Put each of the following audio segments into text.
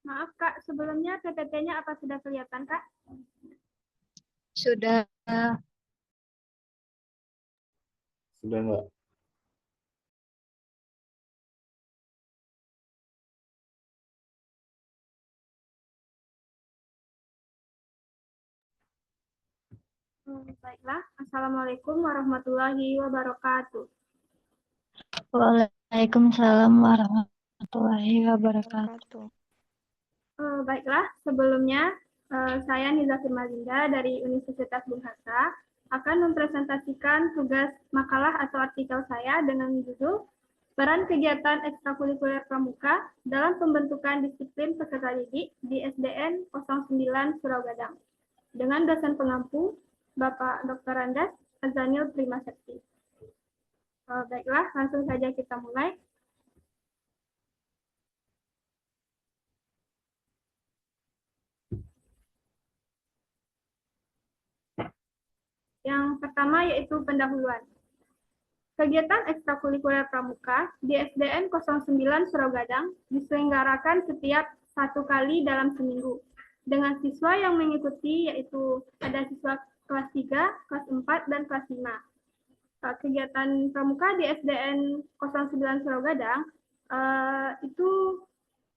Maaf Kak, sebelumnya PPT-nya apa sudah kelihatan Kak? Sudah. Sudah Mbak. Baiklah, Assalamualaikum warahmatullahi wabarakatuh. Waalaikumsalam warahmatullahi wabarakatuh. Baiklah, sebelumnya saya Niza Firmalinda dari Universitas Bung Hatta akan mempresentasikan tugas makalah atau artikel saya dengan judul Peran Kegiatan Ekstrakurikuler Pramuka dalam Pembentukan Disiplin Peserta Didik di SDN 09 Surau Gadang dengan dosen pengampu Bapak Dr. Andas Azanil Primasakti. Baiklah, langsung saja kita mulai. Yang pertama yaitu pendahuluan. Kegiatan ekstrakurikuler pramuka di SDN 09 Surau Gadang diselenggarakan setiap 1 kali dalam seminggu. Dengan siswa yang mengikuti yaitu ada siswa kelas 3, kelas 4, dan kelas 5. Kegiatan pramuka di SDN 09 Surau Gadang itu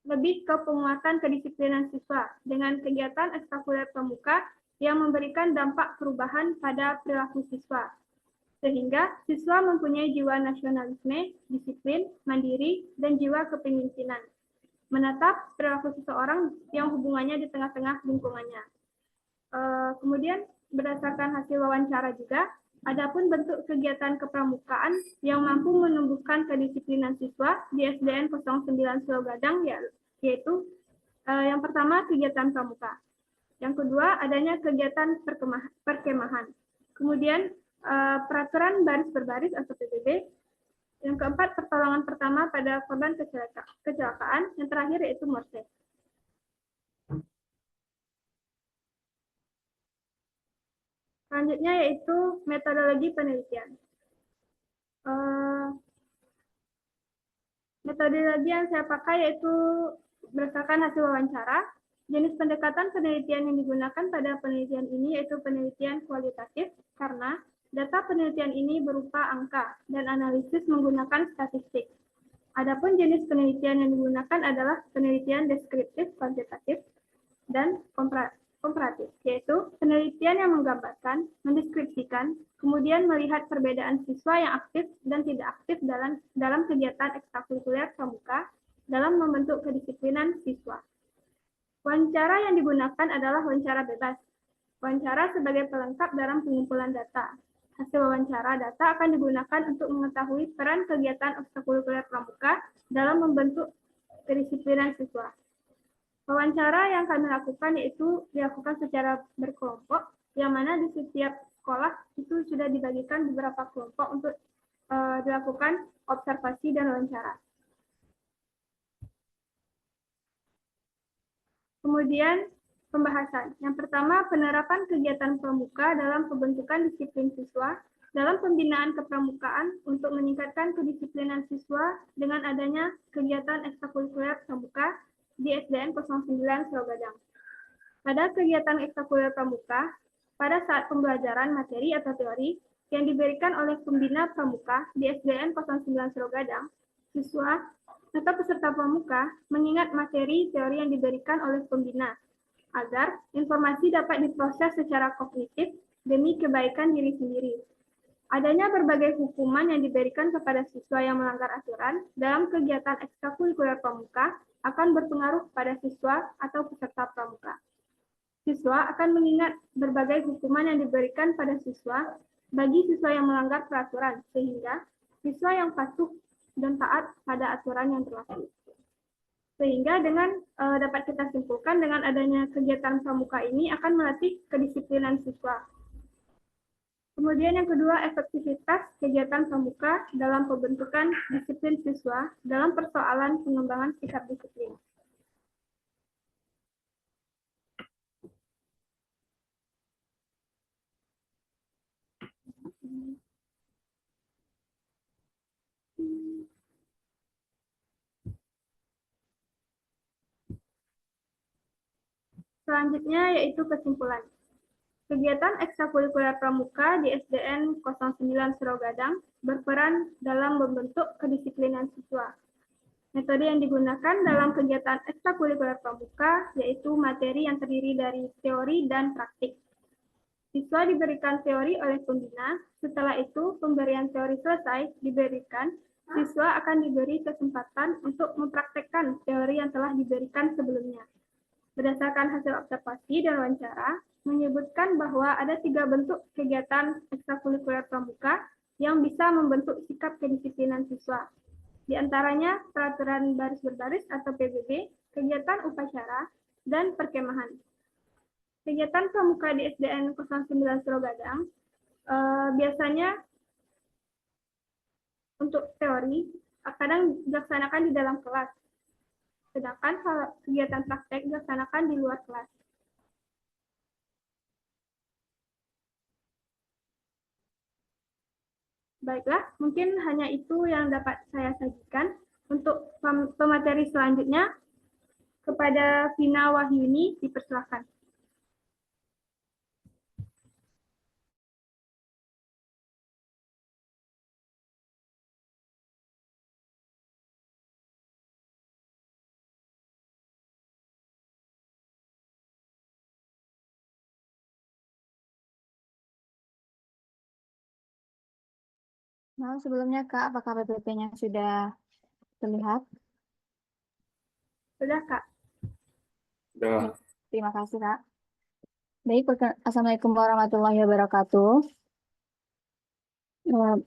lebih ke penguatan kedisiplinan siswa dengan kegiatan ekstrakurikuler pramuka yang memberikan dampak perubahan pada perilaku siswa. Sehingga siswa mempunyai jiwa nasionalisme, disiplin, mandiri, dan jiwa kepemimpinan. Menatap perilaku seseorang yang hubungannya di tengah-tengah lingkungannya. Kemudian berdasarkan hasil wawancara juga, adapun bentuk kegiatan kepramukaan yang mampu menumbuhkan kedisiplinan siswa di SDN 09 Surau Gadang yaitu yang pertama kegiatan pramuka. Yang kedua adanya kegiatan perkemahan. Kemudian peraturan baris berbaris atau PBB. Yang keempat pertolongan pertama pada korban kecelakaan. Yang terakhir yaitu morse. Selanjutnya yaitu metodologi penelitian. Metodologi yang saya pakai yaitu berdasarkan hasil wawancara. Jenis pendekatan penelitian yang digunakan pada penelitian ini yaitu penelitian kualitatif karena data penelitian ini berupa angka dan analisis menggunakan statistik. Adapun jenis penelitian yang digunakan adalah penelitian deskriptif kuantitatif dan komparatif, yaitu penelitian yang menggambarkan, mendeskripsikan, kemudian melihat perbedaan siswa yang aktif dan tidak aktif dalam kegiatan ekstrakurikuler pramuka dalam membentuk kedisiplinan siswa. Wawancara yang digunakan adalah wawancara bebas. Wawancara sebagai pelengkap dalam pengumpulan data. Hasil wawancara data akan digunakan untuk mengetahui peran kegiatan ekstrakurikuler pramuka dalam membentuk kedisiplinan siswa. Wawancara yang kami lakukan yaitu dilakukan secara berkelompok, yang mana di setiap sekolah itu sudah dibagikan beberapa kelompok untuk dilakukan observasi dan wawancara. Kemudian pembahasan. Yang pertama, penerapan kegiatan pramuka dalam pembentukan disiplin siswa dalam pembinaan kepramukaan untuk meningkatkan kedisiplinan siswa dengan adanya kegiatan ekstrakurikuler pramuka di SDN 09 Surau Gadang. Pada kegiatan ekstrakurikuler pramuka, pada saat pembelajaran materi atau teori yang diberikan oleh pembina pramuka di SDN 09 Surau Gadang, siswa atau peserta pramuka mengingat materi teori yang diberikan oleh pembina agar informasi dapat diproses secara kognitif demi kebaikan diri sendiri. Adanya berbagai hukuman yang diberikan kepada siswa yang melanggar aturan dalam kegiatan ekstrakurikuler pramuka akan berpengaruh pada siswa atau peserta pramuka. Siswa akan mengingat berbagai hukuman yang diberikan pada siswa bagi siswa yang melanggar peraturan, sehingga siswa yang patuh dan taat pada aturan yang berlaku. Sehingga dengan dapat kita simpulkan dengan adanya kegiatan pramuka ini akan melatih kedisiplinan siswa. Kemudian yang kedua, efektivitas kegiatan pramuka dalam pembentukan disiplin siswa dalam persoalan pengembangan sikap disiplin. Selanjutnya yaitu kesimpulan. Kegiatan ekstrakurikuler pramuka di SDN 09 Serogadang berperan dalam membentuk kedisiplinan siswa. Metode yang digunakan dalam kegiatan ekstrakurikuler pramuka yaitu materi yang terdiri dari teori dan praktik. Siswa diberikan teori oleh pembina, setelah itu pemberian teori selesai diberikan, siswa akan diberi kesempatan untuk mempraktekkan teori yang telah diberikan sebelumnya. Berdasarkan hasil observasi dan wawancara, menyebutkan bahwa ada 3 bentuk kegiatan ekstrakurikuler pramuka yang bisa membentuk sikap kedisiplinan siswa. Di antaranya peraturan baris berbaris atau PBB, kegiatan upacara, dan perkemahan. Kegiatan pramuka di SDN 09 Serogadang biasanya untuk teori kadang dilaksanakan di dalam kelas, sedangkan kegiatan praktek dilaksanakan di luar kelas. Baiklah, mungkin hanya itu yang dapat saya sajikan. Untuk pemateri selanjutnya, kepada Vina Wahyuni dipersilakan. Nah, sebelumnya Kak, apakah PPT-nya sudah terlihat? Sudah, Kak. Udah. Terima kasih, Kak. Baik, Assalamualaikum warahmatullahi wabarakatuh.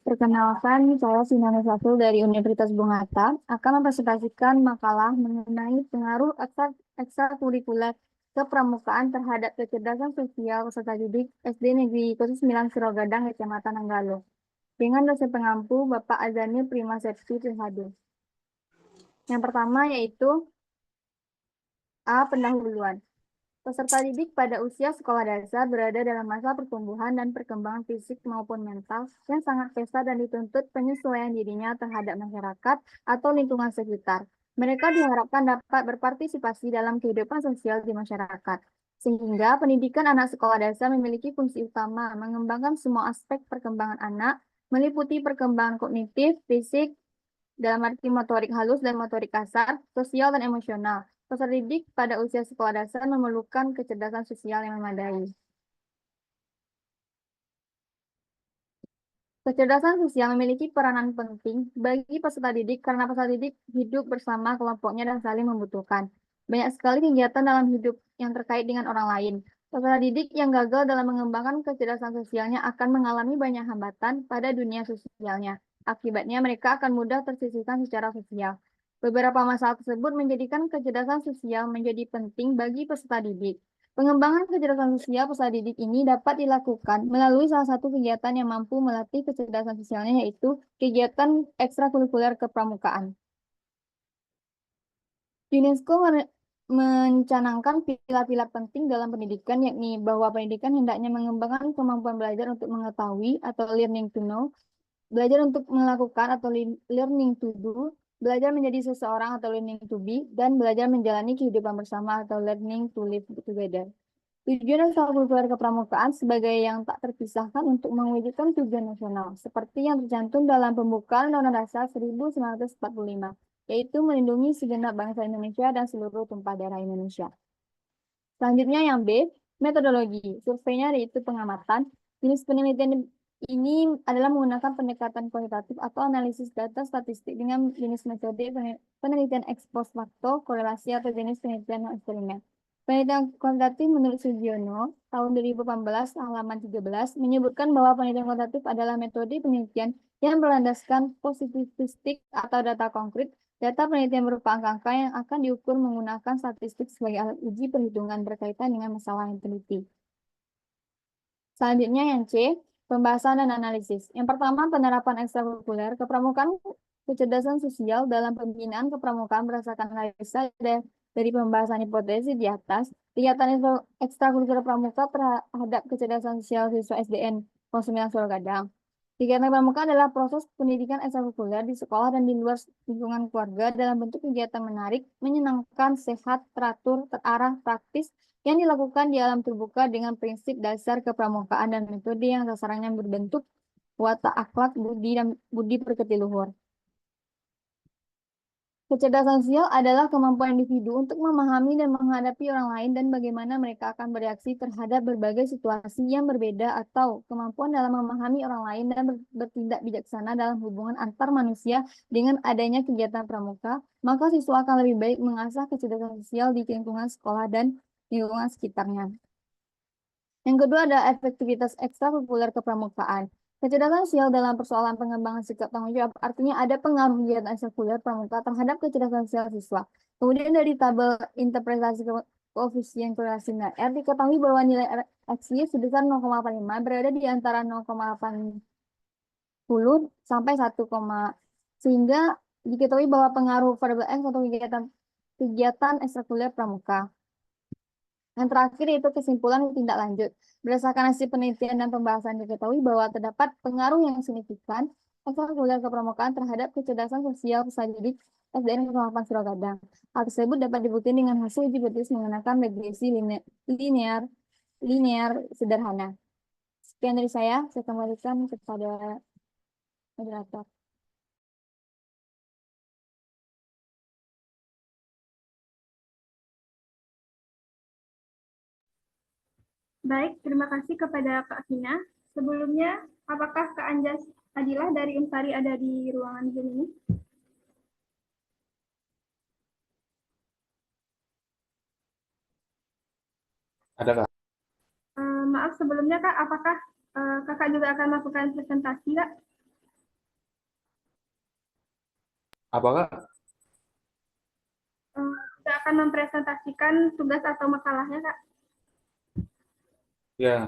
Perkenalkan, saya Sinana Safil dari Universitas Bung Hatta akan mempresentasikan makalah mengenai pengaruh ekstrakurikuler kepramukaan terhadap kecerdasan sosial peserta didik SD Negeri 09 Serogadang, Kecamatan Nanggalo, dengan dosen pengampu Bapak Azani Prima Sepsi Trihadi. Yang pertama yaitu A. Pendahuluan. Peserta didik pada usia sekolah dasar berada dalam masa pertumbuhan dan perkembangan fisik maupun mental yang sangat pesat dan dituntut penyesuaian dirinya terhadap masyarakat atau lingkungan sekitar. Mereka diharapkan dapat berpartisipasi dalam kehidupan sosial di masyarakat. Sehingga pendidikan anak sekolah dasar memiliki fungsi utama mengembangkan semua aspek perkembangan anak, meliputi perkembangan kognitif, fisik, dalam arti motorik halus dan motorik kasar, sosial dan emosional. Peserta didik pada usia sekolah dasar memerlukan kecerdasan sosial yang memadai. Kecerdasan sosial memiliki peranan penting bagi peserta didik karena peserta didik hidup bersama kelompoknya dan saling membutuhkan. Banyak sekali kegiatan dalam hidup yang terkait dengan orang lain. Peserta didik yang gagal dalam mengembangkan kecerdasan sosialnya akan mengalami banyak hambatan pada dunia sosialnya. Akibatnya mereka akan mudah tersisihkan secara sosial. Beberapa masalah tersebut menjadikan kecerdasan sosial menjadi penting bagi peserta didik. Pengembangan kecerdasan sosial peserta didik ini dapat dilakukan melalui salah satu kegiatan yang mampu melatih kecerdasan sosialnya, yaitu kegiatan ekstrakurikuler kepramukaan. UNESCO mencanangkan pilar-pilar penting dalam pendidikan, yakni bahwa pendidikan hendaknya mengembangkan kemampuan belajar untuk mengetahui atau learning to know, belajar untuk melakukan atau learning to do, belajar menjadi seseorang atau learning to be, dan belajar menjalani kehidupan bersama atau learning to live together. Tujuan ekstrakurikuler kepramukaan sebagai yang tak terpisahkan untuk mewujudkan tujuan nasional, seperti yang tercantum dalam pembukaan Undang-Undang Dasar 1945, yaitu melindungi segenap bangsa Indonesia dan seluruh tumpah darah Indonesia. Selanjutnya yang B, metodologi. Surveinya yaitu pengamatan. Jenis penelitian ini adalah menggunakan pendekatan kualitatif atau analisis data statistik dengan jenis metode penelitian ex post facto, korelasi atau jenis penelitian eksperimen. Penelitian kuantitatif menurut Sugiono tahun 2018 halaman 13 menyebutkan bahwa penelitian kuantitatif adalah metode penelitian yang berlandaskan positivistik atau data konkret. Data penelitian berupa angka-angka yang akan diukur menggunakan statistik sebagai alat uji perhitungan berkaitan dengan masalah yang teliti. Selanjutnya yang C, pembahasan dan analisis. Yang pertama, penerapan ekstrakurikuler kepramukaan kecerdasan sosial dalam pembinaan kepramukaan berdasarkan analisa dari pembahasan hipotesis di atas. Kegiatan ekstrakurikuler pramuka terhadap kecerdasan sosial siswa SDN 09 Serogadang. Kegiatan pramuka adalah proses pendidikan ekstrakurikuler di sekolah dan di luar lingkungan keluarga dalam bentuk kegiatan menarik, menyenangkan, sehat, teratur, terarah, praktis, yang dilakukan di alam terbuka dengan prinsip dasar kepramukaan dan metode yang sasarannya berbentuk watak akhlak, budi, dan budi pekerti luhur. Kecerdasan sosial adalah kemampuan individu untuk memahami dan menghadapi orang lain dan bagaimana mereka akan bereaksi terhadap berbagai situasi yang berbeda atau kemampuan dalam memahami orang lain dan bertindak bijaksana dalam hubungan antar manusia. Dengan adanya kegiatan pramuka, maka siswa akan lebih baik mengasah kecerdasan sosial di lingkungan sekolah dan lingkungan sekitarnya. Yang kedua ada efektivitas ekstrakurikuler kepramukaan. Kecerdasan sosial dalam persoalan pengembangan sikap tanggung jawab artinya ada pengaruh kegiatan ekstrakurikuler pramuka terhadap kecerdasan sosial siswa. Kemudian dari tabel interpretasi koefisien korelasi nilai R diketahui bahwa nilai XY sebesar 0,85 berada di antara 0,80 sampai 1, sehingga diketahui bahwa pengaruh variabel X atau kegiatan ekstrakurikuler pramuka. Yang terakhir yaitu kesimpulan tindak lanjut. Berdasarkan hasil penelitian dan pembahasan diketahui bahwa terdapat pengaruh yang signifikan ekstrakurikuler kepramukaan terhadap kecerdasan sosial peserta didik SDN Kecamatan Suragadang. Hal tersebut dapat dibuktikan dengan hasil uji hipotesis menggunakan regresi linear sederhana. Sekian dari saya kembalikan kepada moderator. Baik, terima kasih kepada Kak Vina. Sebelumnya, apakah Kak Anjas Adilah dari Unsari ada di ruangan Zoom ini? Ada Kak? Maaf sebelumnya Kak, apakah Kakak juga akan melakukan presentasi Kak? Apa Kak? Kita akan mempresentasikan tugas atau makalahnya Kak. Ya,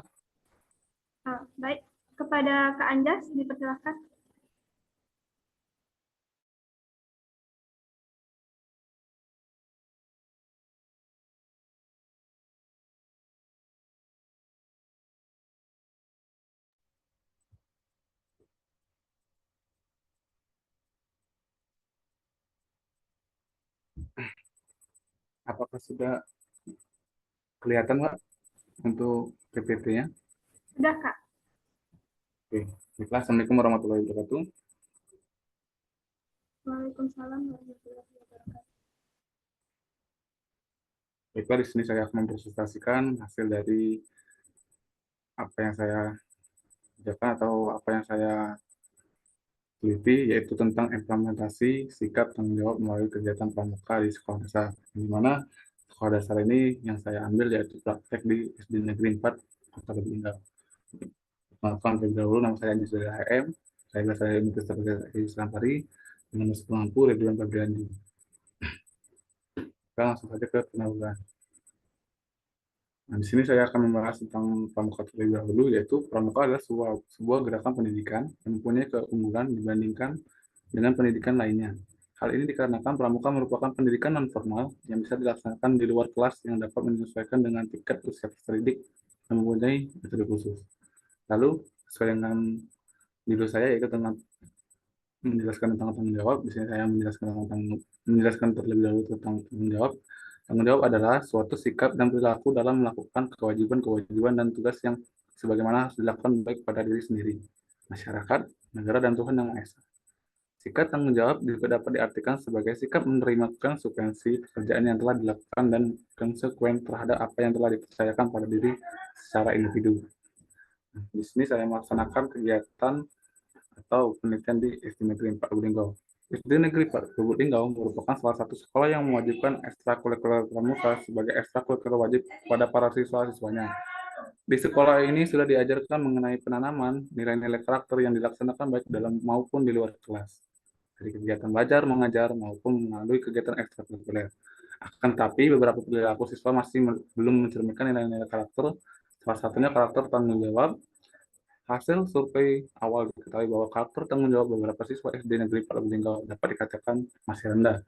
Baik, kepada Kak Anjas dipersilakan. apakah sudah kelihatan Kak untuk PPT-nya? Sudah Kak. Oke, baiklah. Assalamualaikum warahmatullahi wabarakatuh. Waalaikumsalam warahmatullahi wabarakatuh. Baiklah, di sini saya akan mempresentasikan hasil dari apa yang saya kerjakan atau apa yang saya teliti, yaitu tentang implementasi sikap tanggung jawab melalui kegiatan pramuka di sekolah dasar. Di mana sekolah dasar ini yang saya ambil yaitu praktek di SD Negeri 4 Kota Lubuk. Melakukan terlebih dahulu, nama saya Anjas dari HM, saya berasal dari Universitas Islam Pari, dengan pengampu Ridwan Fabriandi. Kita langsung saja ke pendahuluan. Nah, di sini saya akan membahas tentang pramuka terlebih dahulu, yaitu pramuka adalah sebuah gerakan pendidikan yang mempunyai keunggulan dibandingkan dengan pendidikan lainnya. Hal ini dikarenakan pramuka merupakan pendidikan non-formal yang bisa dilaksanakan di luar kelas yang dapat menyesuaikan dengan tingkat usia peserta didik yang mempunyai metode khusus. Lalu, sesuai dengan judul saya yaitu tentang menjelaskan tentang tanggung jawab. Di sini saya menjelaskan terlebih dahulu tentang tanggung jawab. Tanggung jawab adalah suatu sikap dan perilaku dalam melakukan kewajiban dan tugas yang sebagaimana harus dilakukan baik pada diri sendiri, masyarakat, negara, dan Tuhan Yang Maha Esa. Sikap tanggung jawab juga dapat diartikan sebagai sikap menerima konsekuensi pekerjaan yang telah dilakukan dan konsekuen terhadap apa yang telah dipercayakan pada diri secara individu. Di sini saya melaksanakan kegiatan atau penelitian di SD Negeri 4 Lubuk Linggau. SD Negeri 4 Lubuk Linggau merupakan salah satu sekolah yang mewajibkan ekstrakurikuler pramuka sebagai ekstrakurikuler wajib pada para siswa-siswanya. Di sekolah ini sudah diajarkan mengenai penanaman nilai-nilai karakter yang dilaksanakan baik dalam maupun di luar kelas, dari kegiatan belajar, mengajar, maupun melalui kegiatan ekstrakurikuler. Akan tetapi, beberapa perilaku siswa masih belum mencerminkan nilai-nilai karakter, salah satunya karakter tanggung jawab. Hasil survei awal diketahui bahwa karakter tanggung jawab beberapa siswa SD Negeri 4 Lubuk Linggau dapat dikatakan masih rendah.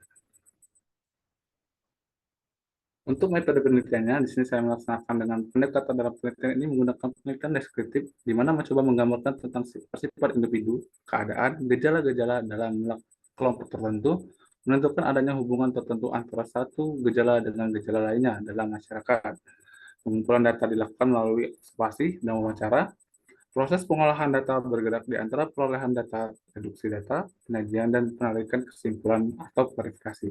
Untuk metode penelitiannya, di sini saya melaksanakan dengan pendekatan dalam penelitian ini menggunakan penelitian deskriptif, di mana mencoba menggambarkan tentang sifat-sifat individu, keadaan, gejala-gejala dalam kelompok tertentu, menentukan adanya hubungan tertentu antara satu gejala dengan gejala lainnya dalam masyarakat. Pengumpulan data dilakukan melalui observasi dan wawancara. Proses pengolahan data bergerak di antara perolehan data, reduksi data, penyajian, dan penarikan kesimpulan atau klarifikasi.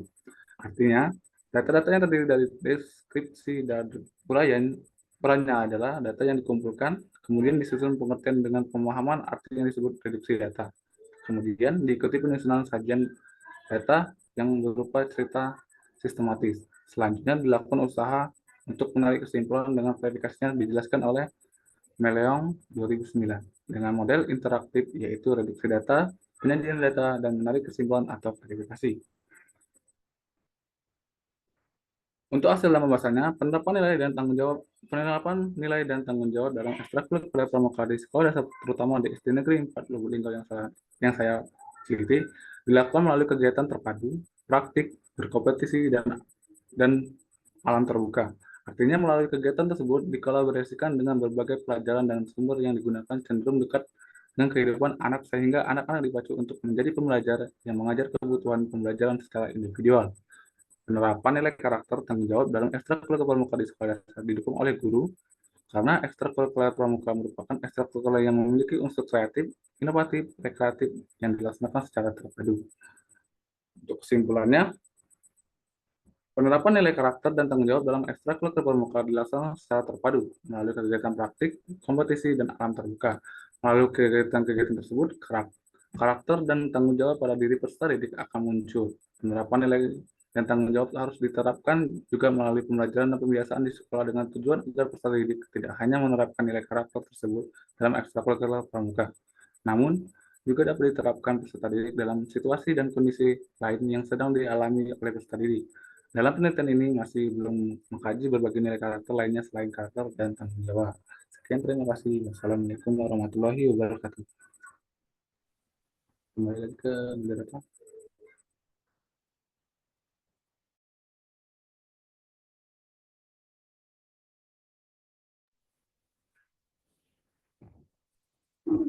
Artinya, data-data yang terdiri dari deskripsi dan uraian perannya adalah data yang dikumpulkan, kemudian disusun pengertian dengan pemahaman arti yang disebut reduksi data. Kemudian diikuti penyusunan sajian data yang berupa cerita sistematis. Selanjutnya dilakukan usaha untuk menarik kesimpulan dengan verifikasinya dijelaskan oleh Meleong 2009 dengan model interaktif yaitu reduksi data, penyajian data, dan menarik kesimpulan atau verifikasi. Untuk hasil dalam pembahasannya, penerapan nilai dan tanggung jawab dalam ekstrakurikuler pramuka di sekolah dasar terutama di SD Negeri 4 Lubuk Linggau yang saya teliti dilakukan melalui kegiatan terpadu, praktik, berkompetisi, dan alam terbuka. Artinya melalui kegiatan tersebut dikolaborasikan dengan berbagai pelajaran dan sumber yang digunakan cenderung dekat dengan kehidupan anak sehingga anak-anak dipacu untuk menjadi pembelajar yang mengajar kebutuhan pembelajaran secara individual. Penerapan nilai karakter tanggung jawab dalam ekstrakurikuler pramuka di sekolah dasar didukung oleh guru karena ekstrakurikuler pramuka merupakan ekstrakurikuler yang memiliki unsur kreatif, inovatif, rekreatif yang dilaksanakan secara terpadu. Untuk kesimpulannya, penerapan nilai karakter dan tanggung jawab dalam ekstrakurikuler pramuka dilaksanakan secara terpadu melalui kegiatan praktik, kompetisi, dan alam terbuka. Melalui kegiatan-kegiatan tersebut, karakter dan tanggung jawab pada diri peserta didik akan muncul. Penerapan nilai dan tanggung jawab harus diterapkan juga melalui pembelajaran dan pembiasaan di sekolah dengan tujuan agar peserta didik tidak hanya menerapkan nilai karakter tersebut dalam ekstrakurikuler pramuka, namun juga dapat diterapkan peserta didik dalam situasi dan kondisi lain yang sedang dialami oleh peserta didik. Dalam penelitian ini masih belum mengkaji berbagai nilai karakter lainnya selain karakter dan tanggung jawab. Sekian, terima kasih. Wassalamualaikum warahmatullahi wabarakatuh. Kembali lagi ke moderator.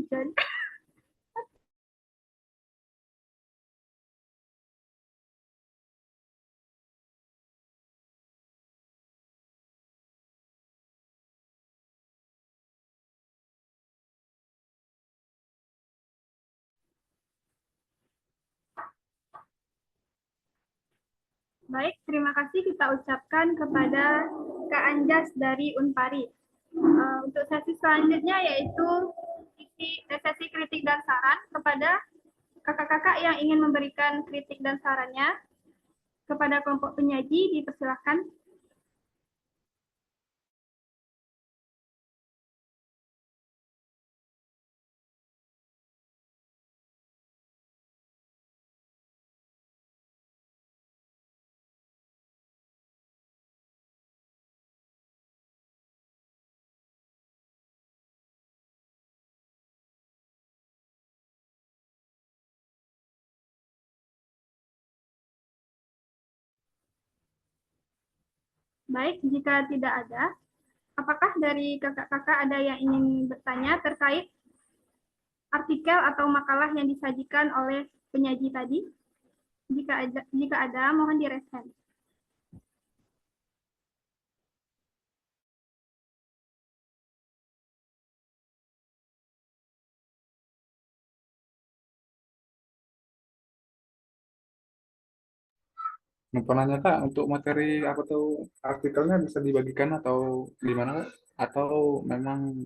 Jadi, baik, terima kasih kita ucapkan kepada Kak Anjas dari Unpari. Untuk sesi selanjutnya yaitu sesi kritik dan saran kepada kakak-kakak yang ingin memberikan kritik dan sarannya kepada kelompok penyaji, dipersilakan. Baik, jika tidak ada, apakah dari kakak-kakak ada yang ingin bertanya terkait artikel atau makalah yang disajikan oleh penyaji tadi? Jika ada, mohon direspon. Mau nanya Kak, untuk materi apa tuh artikelnya bisa dibagikan atau gimana Kak? Atau memang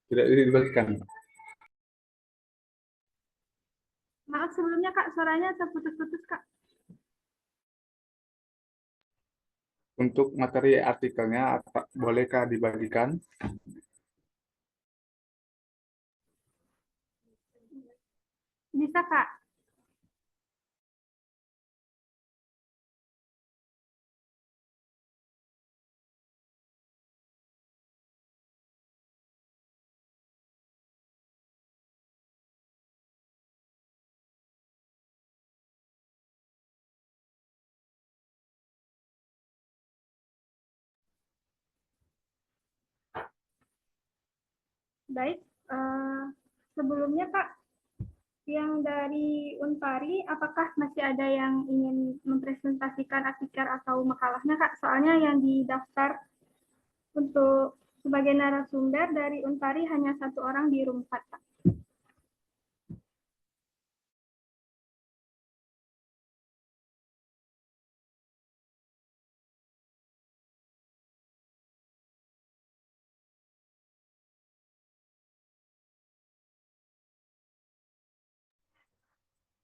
tidak dibagikan? Maaf sebelumnya Kak, suaranya terputus-putus Kak. Untuk materi artikelnya, bolehkah dibagikan? Bisa Kak. Baik, sebelumnya Kak, yang dari Unpari, apakah masih ada yang ingin mempresentasikan artikel atau makalahnya Kak? Soalnya yang didaftar untuk sebagai narasumber dari Unpari hanya 1 orang di room 4 Kak.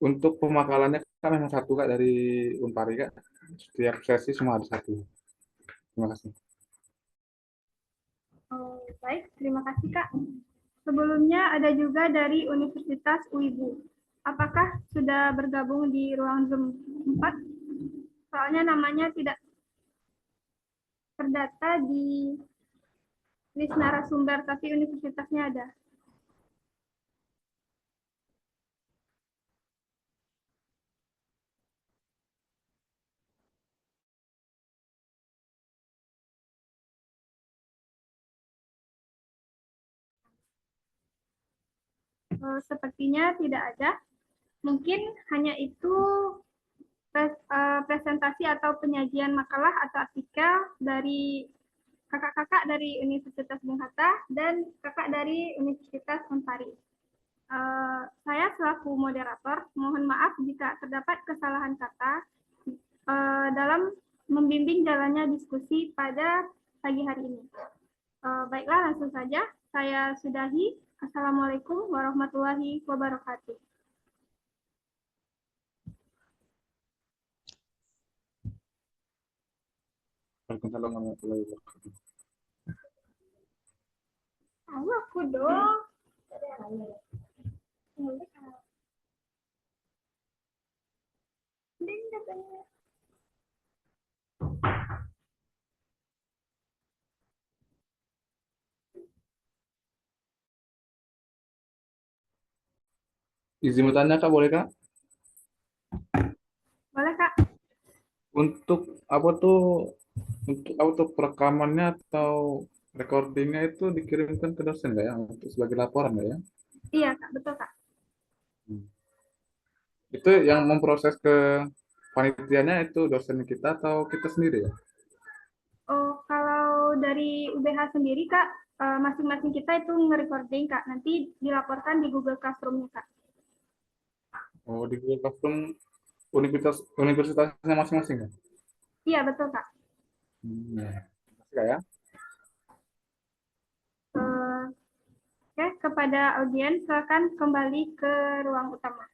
Untuk pemakalannya kan memang satu Kak dari Unpari Kak. Setiap sesi semua ada satu. Terima kasih. Oh, baik, terima kasih Kak. Sebelumnya ada juga dari Universitas UIBU. Apakah sudah bergabung di ruang Zoom 4? Soalnya namanya tidak terdata di list narasumber, tapi universitasnya ada. Sepertinya tidak ada. Mungkin hanya itu presentasi atau penyajian makalah atau artikel dari kakak-kakak dari Universitas Bung Hatta dan kakak dari Universitas Unpari. Saya selaku moderator, mohon maaf jika terdapat kesalahan kata dalam membimbing jalannya diskusi pada pagi hari ini. Baiklah, langsung saja saya sudahi. Assalamualaikum warahmatullahi wabarakatuh. Waalaikumsalam warahmatullahi wabarakatuh. Aku dong. Izin bertanya Kak, boleh Kak? Boleh Kak? Untuk apa tuh untuk apa tuh perekamannya atau recordingnya itu dikirimkan ke dosen nggak ya untuk sebagai laporan nggak ya? Iya Kak, betul Kak. Itu yang memproses ke panitianya itu dosen kita atau kita sendiri ya? Oh, kalau dari UBH sendiri Kak, masing-masing kita itu nge-recording Kak. Nanti dilaporkan di Google Classroom-nya Kak. Oh, di Google Classroom universitasnya masing-masing ya? Iya, betul Kak. Ya. Makasih Kak ya. Oke, kepada audiens, silakan kembali ke ruang utama.